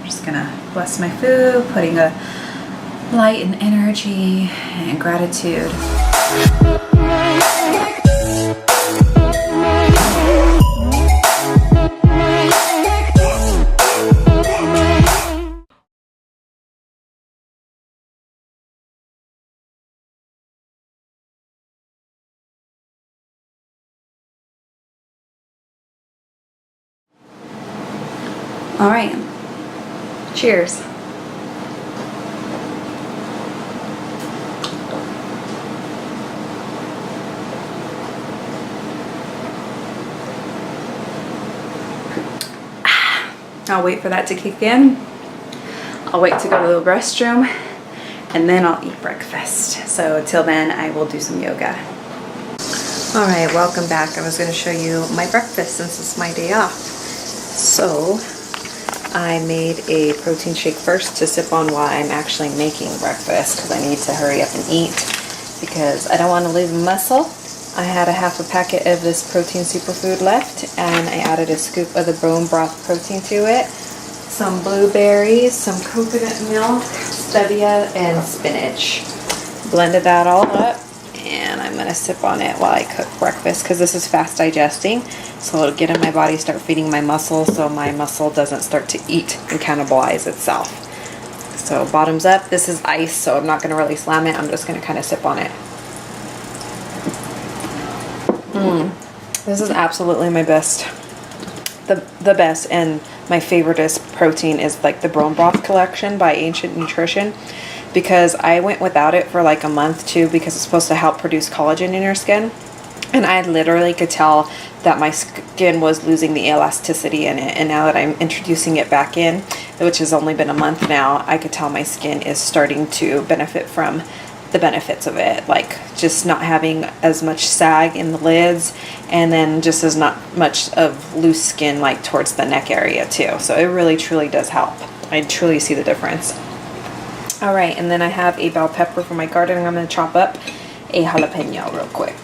just gonna bless my food, putting a light and energy and gratitude. All right, cheers. I'll wait for that to kick in. I'll wait to go to the restroom and then I'll eat breakfast. So till then, I will do some yoga. All right, welcome back. I was going to show you my breakfast since it's my day off. So I made a protein shake first to sip on while I'm actually making breakfast because I need to hurry up and eat because I don't want to lose muscle. I had a half a packet of this protein superfood left and I added a scoop of the bone broth protein to it, some blueberries, some coconut milk, stevia, and spinach. Blended that all up and I'm going to sip on it while I cook breakfast because this is fast digesting. So it'll get in my body, start feeding my muscle so my muscle doesn't start to eat and cannibalize itself. So bottoms up. This is ice, so I'm not going to really slam it. I'm just going to kind of sip on it. This is absolutely my best. The best and my favoriteest protein is like the bone broth collection by Ancient Nutrition because I went without it for like a month too because it's supposed to help produce collagen in your skin. And I literally could tell that my skin was losing the elasticity in it. And now that I'm introducing it back in, which has only been a month now, I could tell my skin is starting to benefit from the benefits of it. Like just not having as much sag in the lids and then just as not much of loose skin like towards the neck area too. So it really truly does help. I truly see the difference. All right, and then I have a bell pepper from my garden. I'm going to chop up a jalapeno real quick.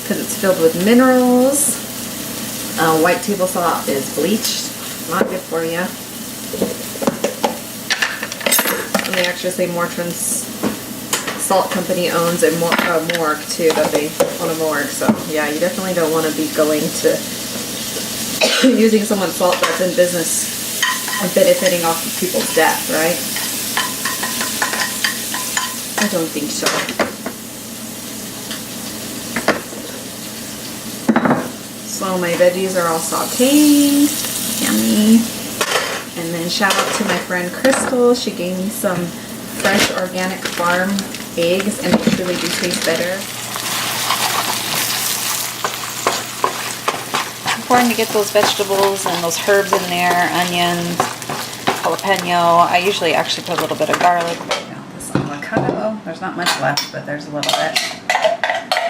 Because it's filled with minerals. White table salt is bleached, not good for you. And they actually say Morton's Salt Company owns a morgue too, that they own a morgue. So yeah, you definitely don't want to be going to using someone's salt that's in business and benefiting off of people's death, right? I don't think so. So my veggies are all sauteed, yummy. And then shout out to my friend Crystal. She gave me some fresh organic farm eggs and they truly do taste better. Important to get those vegetables and those herbs in there, onions, jalapeno. I usually actually put a little bit of garlic. This avocado, there's not much left, but there's a little bit.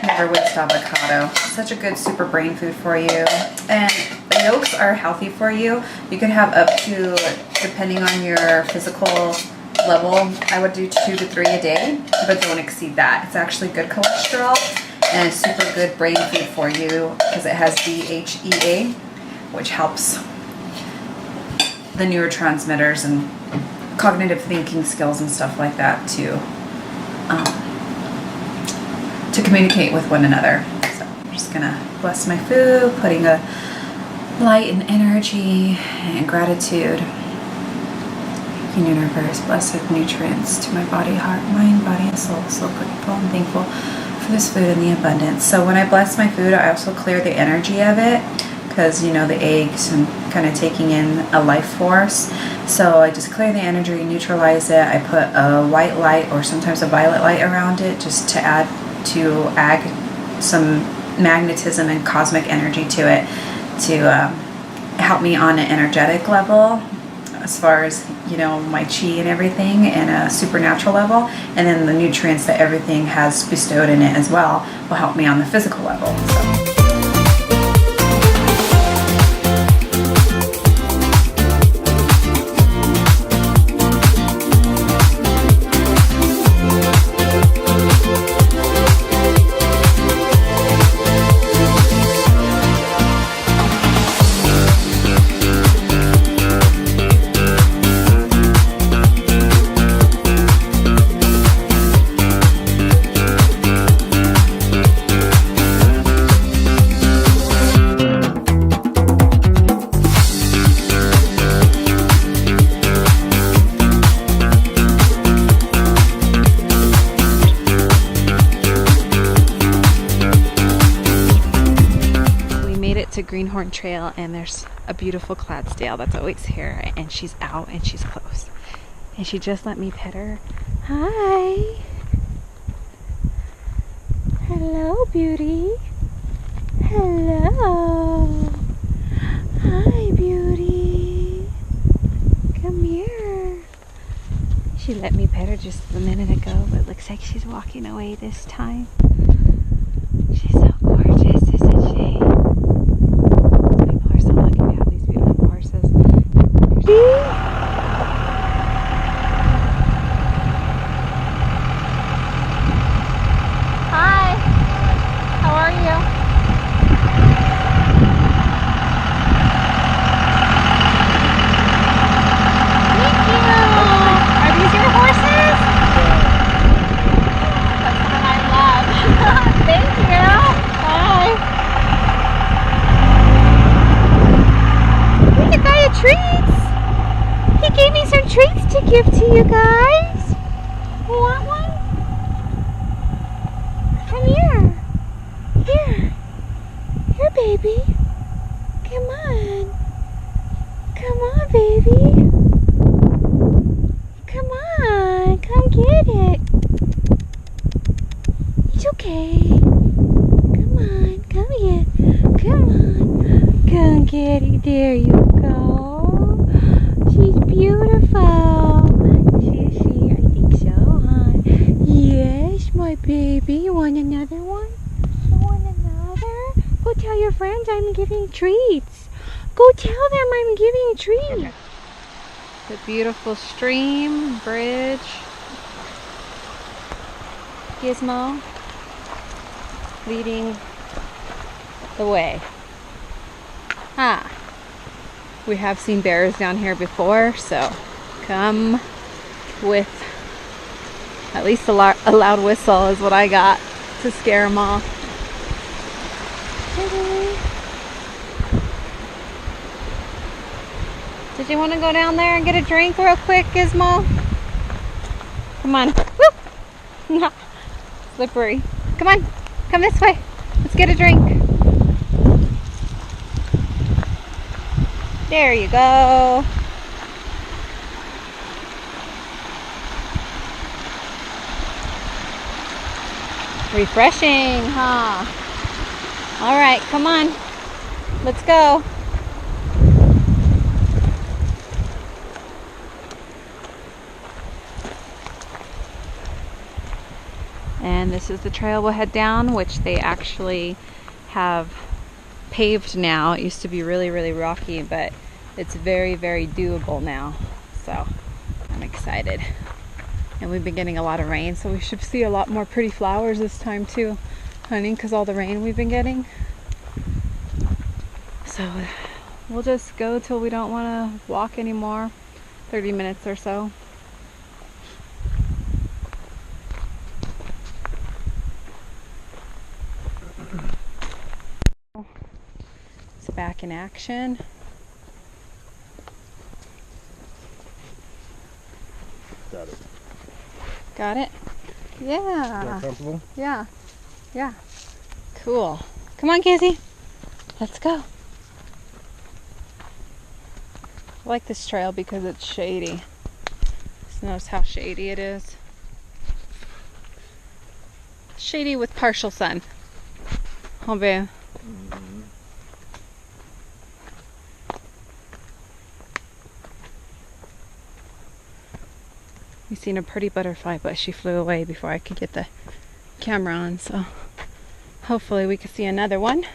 Never waste avocado. Such a good super brain food for you. And the yolks are healthy for you. You can have up to, depending on your physical level, I would do 2 to 3 a day, but don't exceed that. It's actually good cholesterol and it's super good brain food for you because it has DHEA, which helps the neurotransmitters and cognitive thinking skills and stuff like that to communicate with one another. So I'm just gonna bless my food, putting a light and energy and gratitude. universe, blessed nutrients to my body, heart, mind, body, and soul. So grateful and thankful for this food and the abundance. So when I bless my food, I also clear the energy of it, because you know the eggs and kind of taking in a life force. So I just clear the energy, neutralize it. I put a white light or sometimes a violet light around it, just to add some magnetism and cosmic energy to it, to help me on an energetic level, as far as, you know, my chi and everything, and a supernatural level. And then the nutrients that everything has bestowed in it as well will help me on the physical level. So. To Greenhorn Trail, and there's a beautiful Clydesdale that's always here, and she's out and she's close, and she just let me pet her. Hi, hello beauty, hello, hi beauty, come here. She let me pet her just a minute ago, but it looks like she's walking away this time. She's so gorgeous, isn't she? Hi, how are you? Thank you. Are these your horses? That's what I love. Thank you. Bye. We got a treats. He gave me some treats to give to you guys. You want one? Come here. Here. Here, baby. Come on. Come on, baby. Come on. Come get it. It's okay. Come on. Come here. Come on. Come get it. There you go. She's beautiful. Is she? I think so, huh? Yes, my baby. You want another one? You want another? Go tell your friends I'm giving treats. Go tell them I'm giving treats. Okay. The beautiful stream, bridge, Gizmo leading the way. We have seen bears down here before, so come with at least a loud whistle is what I got to scare them off. Did you want to go down there and get a drink real quick, Gizmo? Come on. Woo! Slippery. Come on. Come this way. Let's get a drink. There you go. Refreshing, huh? All right, come on. Let's go. And this is the trail we'll head down, which they actually have paved now. It used to be really, really rocky, but it's very, very doable now. So I'm excited. And we've been getting a lot of rain, so we should see a lot more pretty flowers this time too, honey, because all the rain we've been getting. So we'll just go till we don't want to walk anymore, 30 minutes or so. It's back in action. got it. Got it? Yeah. Feel comfortable? Yeah. Yeah. Cool. Come on, Casey. Let's go. I like this trail because it's shady. Just notice how shady it is. Shady with partial sun. Oh, babe. We seen a pretty butterfly, but she flew away before I could get the camera on, so hopefully we can see another one.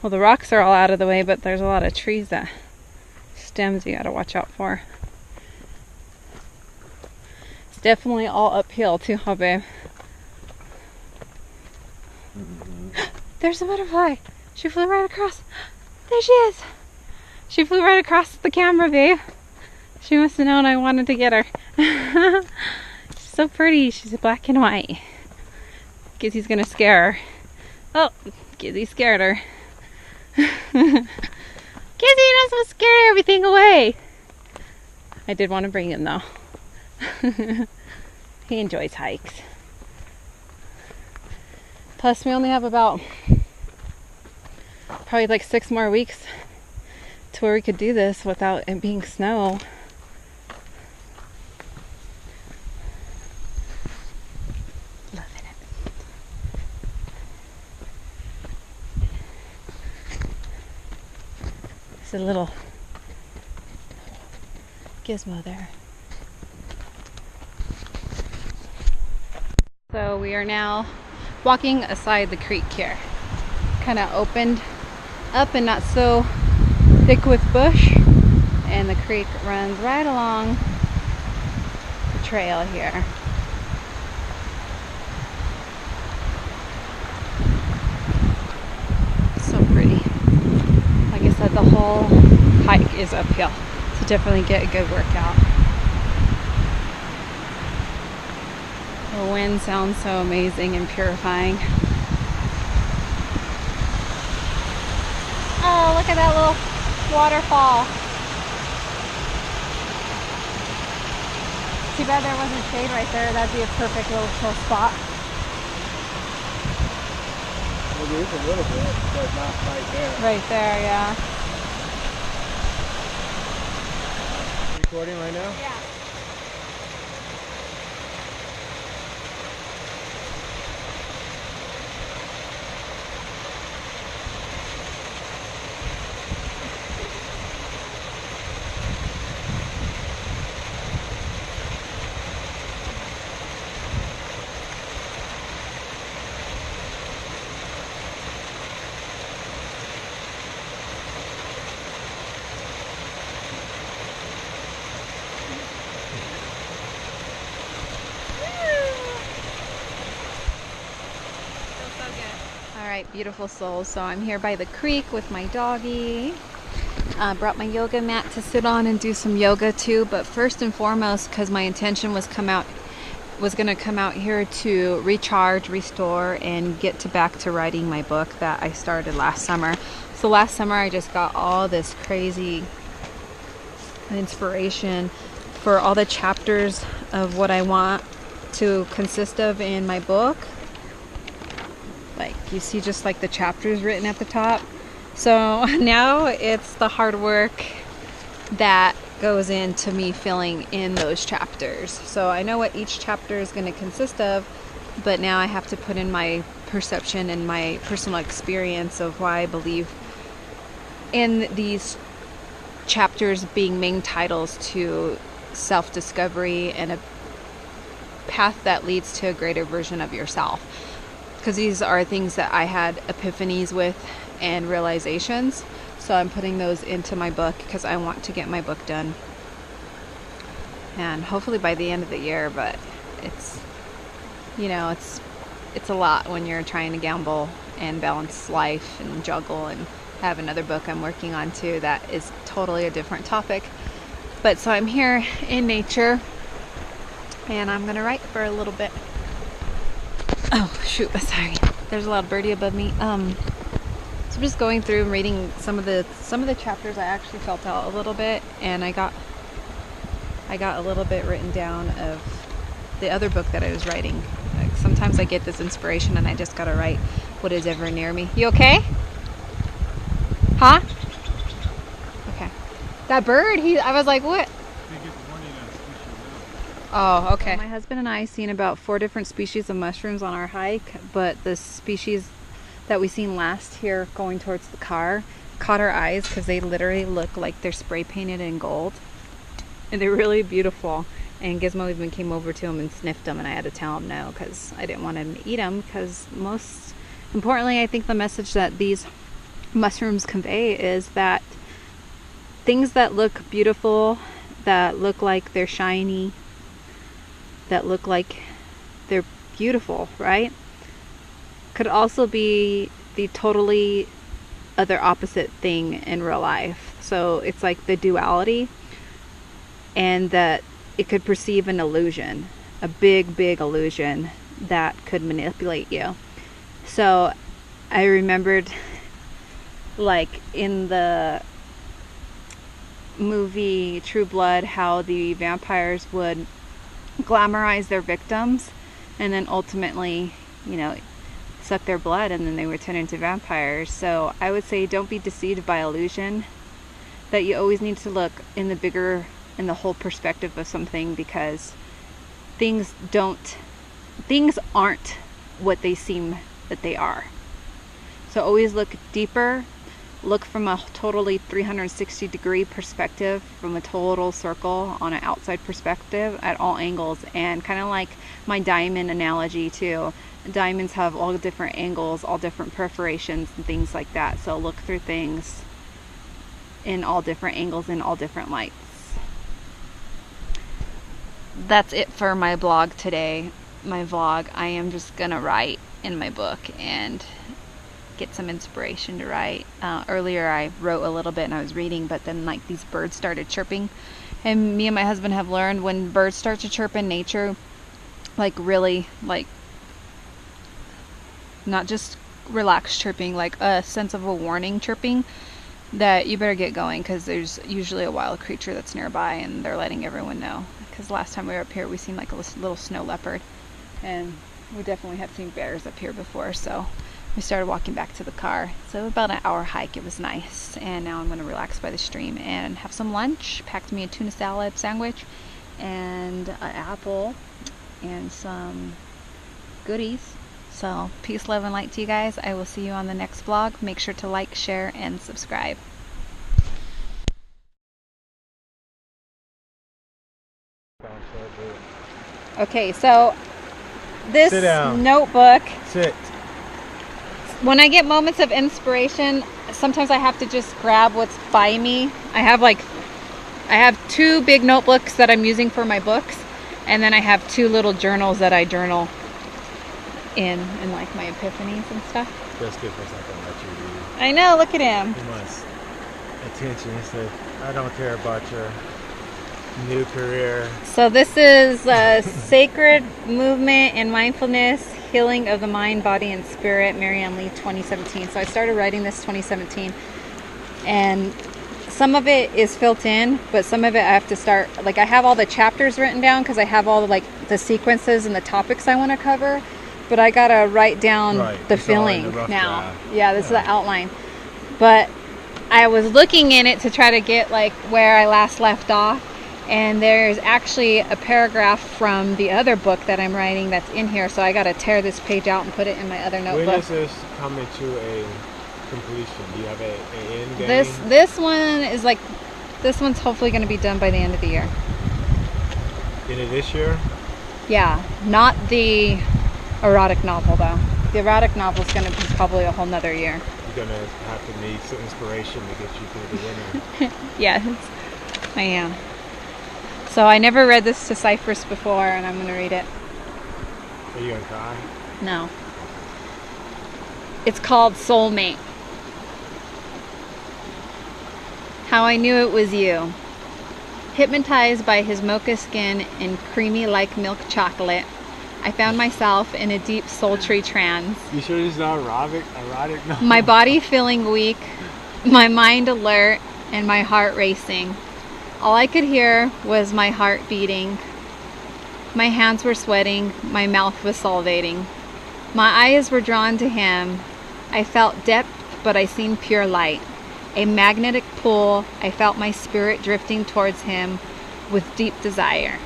Well, the rocks are all out of the way, but there's a lot of trees that stems you gotta watch out for. It's definitely all uphill too, huh, babe? There's a butterfly. She flew right across. There she is. She flew right across the camera, babe. She must have known I wanted to get her. She's so pretty. She's black and white. Gizzy's gonna scare her. Oh, Gizzy scared her. Gizzy, you're not supposed to scare everything away. I did want to bring him though. He enjoys hikes. Plus, we only have about probably like 6 more weeks to where we could do this without it being snow. Loving it. There's a little gizmo there. So we are now walking aside the creek here. Kind of opened up and not so thick with bush, and the creek runs right along the trail here. So pretty. Like I said, the whole hike is uphill, so definitely get a good workout. The wind sounds so amazing and purifying. Oh, look at that little waterfall. Too bad there wasn't shade right there. That'd be a perfect little chill spot. Well, there is a little bit, but not right there. Right there, yeah. Recording right now? Yeah. Alright, beautiful souls. So I'm here by the creek with my doggy. Brought my yoga mat to sit on and do some yoga too. But first and foremost, because my intention was going to come out here to recharge, restore, and get back to writing my book that I started last summer. So last summer I just got all this crazy inspiration for all the chapters of what I want to consist of in my book. Like you see just like the chapters written at the top. So now it's the hard work that goes into me filling in those chapters. So I know what each chapter is going to consist of, but now I have to put in my perception and my personal experience of why I believe in these chapters being main titles to self-discovery and a path that leads to a greater version of yourself. Because these are things that I had epiphanies with and realizations. So I'm putting those into my book because I want to get my book done. And hopefully by the end of the year, but it's, you know, it's a lot when you're trying to gamble and balance life and juggle, and have another book I'm working on too that is totally a different topic. But so I'm here in nature and I'm gonna write for a little bit. Oh shoot, sorry. There's a loud birdie above me. It's I'm just going through and reading some of the chapters I actually felt out a little bit, and I got a little bit written down of the other book that I was writing. Like, sometimes I get this inspiration and I just gotta write what is ever near me. You okay? Huh? Okay. That bird, I was like, what? Oh, okay. So my husband and I seen about 4 different species of mushrooms on our hike, but the species that we seen last here going towards the car caught our eyes because they literally look like they're spray painted in gold. And they're really beautiful. And Gizmo even came over to them and sniffed them, and I had to tell him no because I didn't want him to eat them, because most importantly, I think the message that these mushrooms convey is that things that look beautiful, that look like they're shiny, that look like they're beautiful, right, could also be the totally other opposite thing in real life. So it's like the duality, and that it could perceive an illusion, a big illusion that could manipulate you. So I remembered, like in the movie True Blood, how the vampires would glamorize their victims and then ultimately, suck their blood, and then they would turn into vampires. So I would say don't be deceived by illusion, that you always need to look in the whole perspective of something, because things aren't what they seem that they are. So always look deeper, look from a totally 360-degree perspective, from a total circle on an outside perspective at all angles. And kind of like my diamond analogy too, diamonds have all different angles, all different perforations and things like that. So look through things in all different angles, in all different lights. That's it for my blog today. My vlog. I am just gonna write in my book and get some inspiration to write. Earlier I wrote a little bit and I was reading, but then like these birds started chirping, and me and my husband have learned when birds start to chirp in nature, like really, like not just relaxed chirping, like a sense of a warning chirping, that you better get going, because there's usually a wild creature that's nearby and they're letting everyone know. Because last time we were up here we seen like a little snow leopard, and we definitely had seen bears up here before. So we started walking back to the car. So about an hour hike. It was nice, and now I'm going to relax by the stream and have some lunch. Packed me a tuna salad sandwich and an apple and some goodies. So peace, love, and light to you guys. I will see you on the next vlog. Make sure to like, share, and subscribe. Okay, so this notebook, when I get moments of inspiration, sometimes I have to just grab what's by me. I have 2 big notebooks that I'm using for my books, and then I have 2 little journals that I journal in like my epiphanies and stuff. That's good for something that you read. I know, look at him. He wants attention. He said, I don't care about your new career. So this is Sacred Movement and Mindfulness, Healing of the Mind, Body, and Spirit, Marianne Lee, 2017. So I started writing this 2017, and some of it is filled in, but some of it I have to start, like I have all the chapters written down because I have all the sequences and the topics I want to cover, but I gotta write down the feeling now. Draft. Yeah, this is the outline. But I was looking in it to try to get like where I last left off, and there's actually a paragraph from the other book that I'm writing that's in here, so I gotta tear this page out and put it in my other notebook. When does this come into a completion? Do you have an end game? This one is like, this one's hopefully going to be done by the end of the year. End of this year? Yeah, not the erotic novel though. The erotic novel is going to be probably a whole nother year. You're going to have to need some inspiration to get you through the winter. Yes, I am. So I never read this to Cypress before, and I'm going to read it. Are you going to cry? No. It's called Soulmate. How I knew it was you. Hypnotized by his mocha skin and creamy like milk chocolate, I found myself in a deep, sultry trance. You sure it's not erotic? No. My body feeling weak, my mind alert, and my heart racing. All I could hear was my heart beating. My hands were sweating, my mouth was salivating. My eyes were drawn to him. I felt depth, but I seen pure light. A magnetic pull, I felt my spirit drifting towards him with deep desire.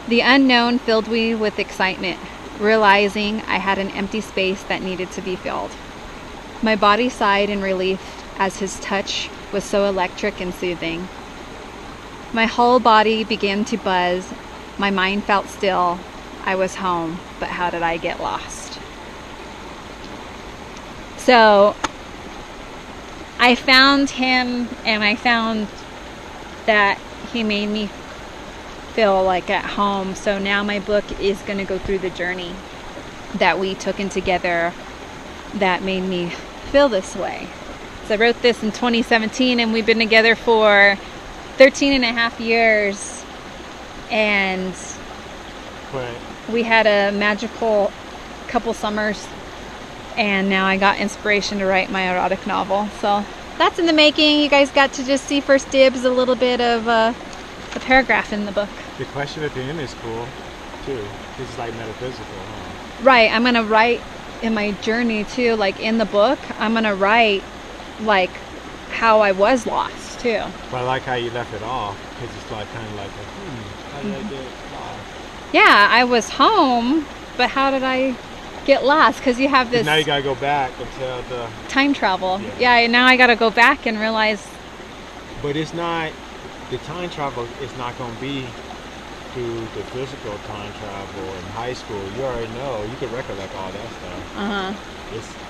The unknown filled me with excitement, realizing I had an empty space that needed to be filled. My body sighed in relief as his touch was so electric and soothing. My whole body began to buzz. My mind felt still. I was home, but how did I get lost? So I found him, and I found that he made me feel like at home. So now my book is going to go through the journey that we took in together that made me feel this way. So I wrote this in 2017, and we've been together for 13 and a half years, and we had a magical couple summers, and now I got inspiration to write my erotic novel. So that's in the making. You guys got to just see first dibs, a little bit of the paragraph in the book. The question at the end is cool too. This is like metaphysical, huh? Right. I'm gonna write in my journey too, like in the book, I'm gonna write like how I was lost too. But I like how you left it off, because it's like kind of like how did I get lost? Yeah, I was home, but how did I get lost? Because you have this Now you gotta go back and tell the time travel. Yeah, now I gotta go back and realize. But it's not, the time travel is not gonna be through the physical time travel in high school. You already know, you can recollect all that stuff.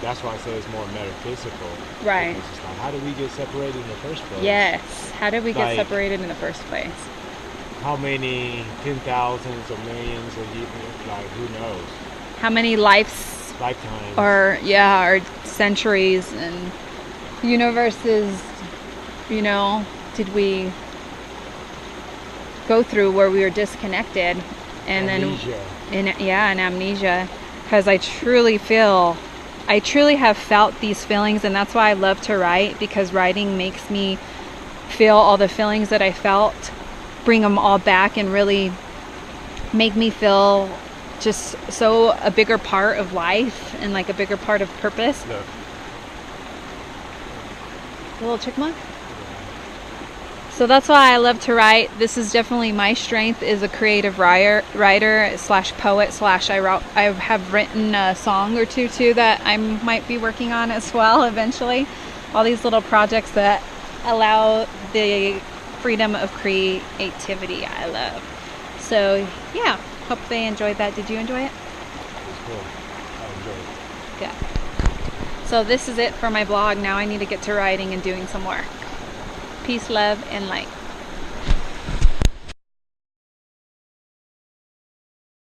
That's why I say it's more metaphysical. Right. Because it's like, how did we get separated in the first place? Yes. How did we get Like, separated in the first place? How many 10,000s or millions of years, like who knows? How many lifetimes or centuries and universes, did we go through where we were disconnected, and Amnesia. and amnesia. Because I truly have felt these feelings, and that's why I love to write, because writing makes me feel all the feelings that I felt, bring them all back, and really make me feel just so a bigger part of life and like a bigger part of purpose. Look. The little chipmunk. So that's why I love to write. This is definitely my strength, is a creative writer / poet / I have written a song or two too that I might be working on as well eventually. All these little projects that allow the freedom of creativity I love. So yeah, hope they enjoyed that. Did you enjoy it? It was cool. I enjoyed it. Good. So this is it for my blog. Now I need to get to writing and doing some work. Peace, love, and light.